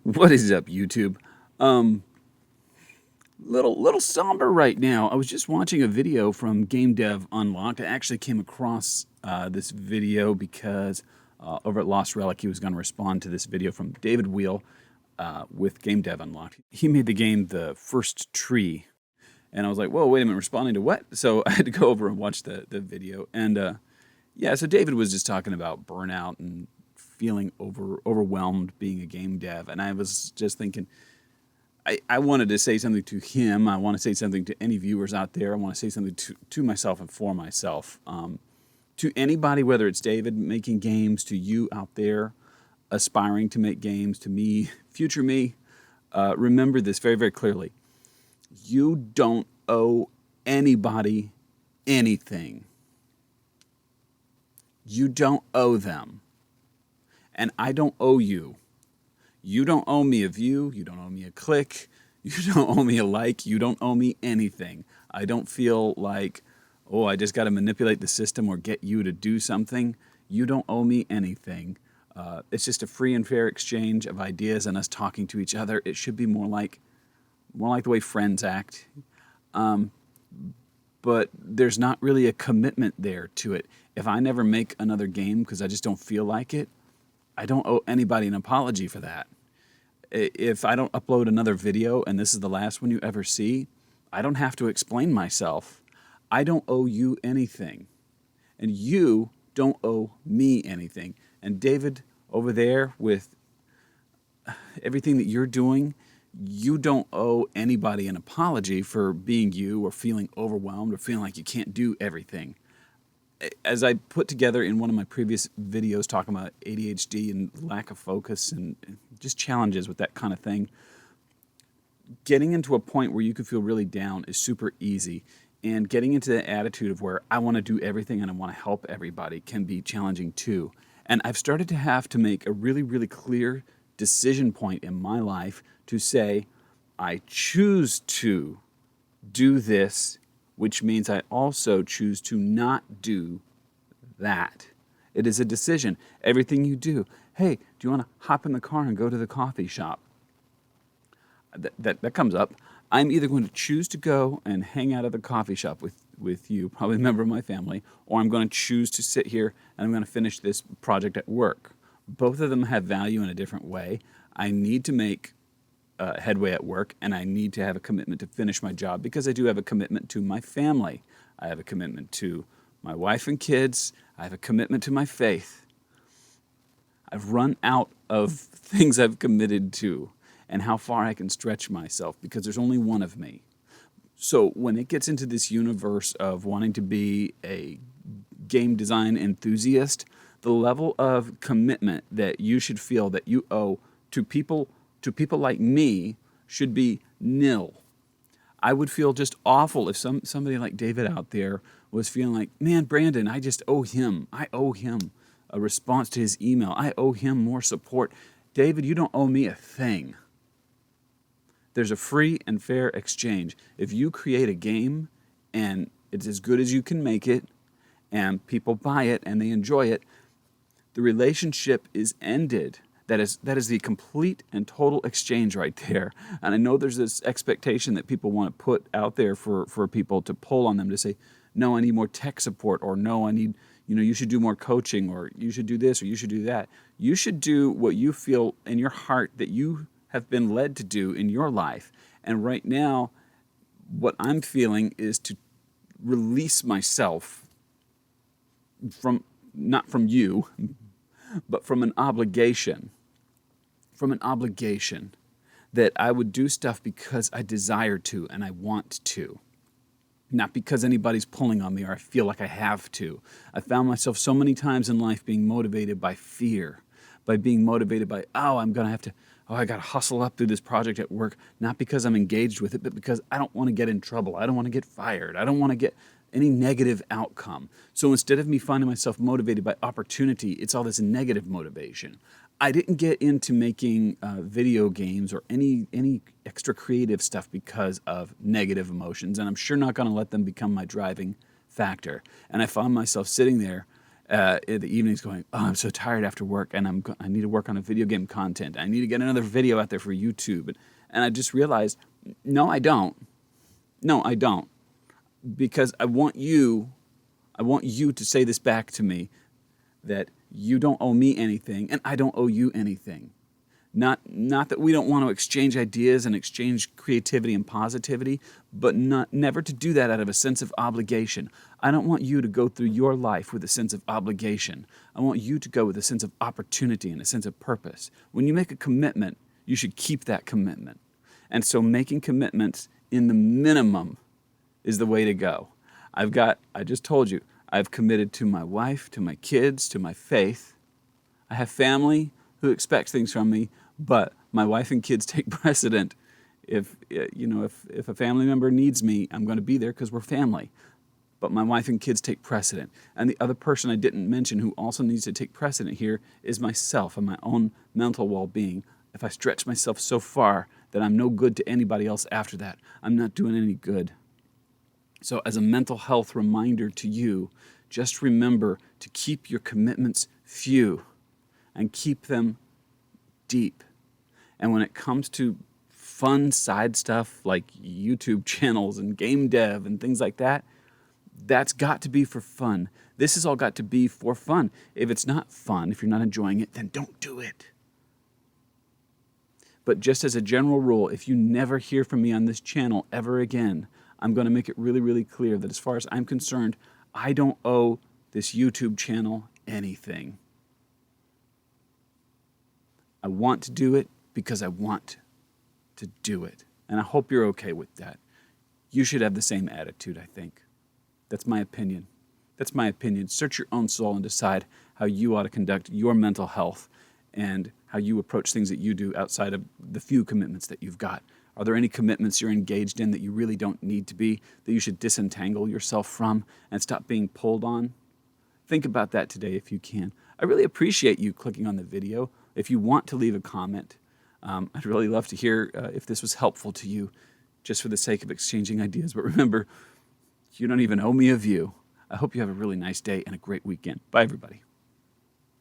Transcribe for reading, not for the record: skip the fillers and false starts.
What is up, YouTube? Um, little somber right now. I was just watching a video from Game Dev Unlocked. I actually came across this video because over at Lost Relic, he was going to respond to this video from David Wheel with Game Dev Unlocked. He made the game The First Tree, and I was like, "Whoa, wait a minute! Responding to what?" So I had to go over and watch the video, and yeah, so David was just talking about burnout and feeling overwhelmed being a game dev, and I was just thinking I wanted to say something to him. I want to say something to any viewers out there. I want to say something to myself and for myself. To anybody, whether it's David making games, to you out there aspiring to make games, to me, future me, remember this very, very clearly. You don't owe anybody anything. You don't owe them. And I don't owe you. You don't owe me a view. You don't owe me a click. You don't owe me a like. You don't owe me anything. I don't feel like, oh, I just got to manipulate the system or get you to do something. You don't owe me anything. It's just a free and fair exchange of ideas and us talking to each other. It should be more like the way friends act. But there's not really a commitment there to it. If I never make another game because I just don't feel like it, I don't owe anybody an apology for that. If I don't upload another video and this is the last one you ever see, I don't have to explain myself. I don't owe you anything. And you don't owe me anything. And David, over there with everything that you're doing, you don't owe anybody an apology for being you or feeling overwhelmed or feeling like you can't do everything. As I put together in one of my previous videos talking about ADHD and lack of focus and just challenges with that kind of thing, getting into a point where you can feel really down is super easy. And getting into the attitude of where I want to do everything and I want to help everybody can be challenging too. And I've started to have to make a really, really clear decision point in my life to say, I choose to do this, which means I also choose to not do that. It is a decision. Everything you do. Hey, do you want to hop in the car and go to the coffee shop? That comes up. I'm either going to choose to go and hang out at the coffee shop with you, probably a member of my family, or I'm going to choose to sit here and I'm going to finish this project at work. Both of them have value in a different way. I need to make headway at work, and I need to have a commitment to finish my job because I do have a commitment to my family. I have a commitment to my wife and kids. I have a commitment to my faith. I've run out of things I've committed to and how far I can stretch myself because there's only one of me. So when it gets into this universe of wanting to be a game design enthusiast, the level of commitment that you should feel that you owe to people like me should be nil. I would feel just awful if somebody like David out there was feeling like, man, Brandon, I just owe him. I owe him a response to his email. I owe him more support. David, you don't owe me a thing. There's a free and fair exchange. If you create a game and it's as good as you can make it and people buy it and they enjoy it, the relationship is ended. That is the complete and total exchange right there. And I know there's this expectation that people want to put out there for people to pull on them to say, no, I need more tech support, or no, I need, you should do more coaching, or you should do this, or you should do that. You should do what you feel in your heart that you have been led to do in your life. And right now, what I'm feeling is to release myself from, not from you, but from an obligation. From an obligation that I would do stuff because I desire to and I want to. Not because anybody's pulling on me or I feel like I have to. I found myself so many times in life being motivated by fear, by being motivated by, I got to hustle up through this project at work, not because I'm engaged with it, but because I don't want to get in trouble. I don't want to get fired. I don't want to get any negative outcome. So instead of me finding myself motivated by opportunity, it's all this negative motivation. I didn't get into making video games or any extra creative stuff because of negative emotions, and I'm sure not going to let them become my driving factor. And I found myself sitting there in the evenings going, oh, I'm so tired after work, and I need to work on a video game content. I need to get another video out there for YouTube. And I just realized, no, I don't. No, I don't. Because I want you to say this back to me, that you don't owe me anything, and I don't owe you anything. Not that we don't want to exchange ideas and exchange creativity and positivity, but never to do that out of a sense of obligation. I don't want you to go through your life with a sense of obligation. I want you to go with a sense of opportunity and a sense of purpose. When you make a commitment, you should keep that commitment. And so making commitments in the minimum is the way to go. I just told you, I've committed to my wife, to my kids, to my faith. I have family who expects things from me, but my wife and kids take precedent. If a family member needs me, I'm going to be there because we're family. But my wife and kids take precedent. And the other person I didn't mention who also needs to take precedent here is myself and my own mental well-being. If I stretch myself so far that I'm no good to anybody else after that, I'm not doing any good. So as a mental health reminder to you, just remember to keep your commitments few and keep them deep. And when it comes to fun side stuff like YouTube channels and game dev and things like that, that's got to be for fun. This has all got to be for fun. If it's not fun, if you're not enjoying it, then don't do it. But just as a general rule, if you never hear from me on this channel ever again, I'm going to make it really, really clear that as far as I'm concerned, I don't owe this YouTube channel anything. I want to do it because I want to do it. And I hope you're okay with that. You should have the same attitude, I think. That's my opinion. That's my opinion. Search your own soul and decide how you ought to conduct your mental health and how you approach things that you do outside of the few commitments that you've got. Are there any commitments you're engaged in that you really don't need to be, that you should disentangle yourself from and stop being pulled on? Think about that today if you can. I really appreciate you clicking on the video. If you want to leave a comment, I'd really love to hear if this was helpful to you, just for the sake of exchanging ideas. But remember, you don't even owe me a view. I hope you have a really nice day and a great weekend. Bye, everybody.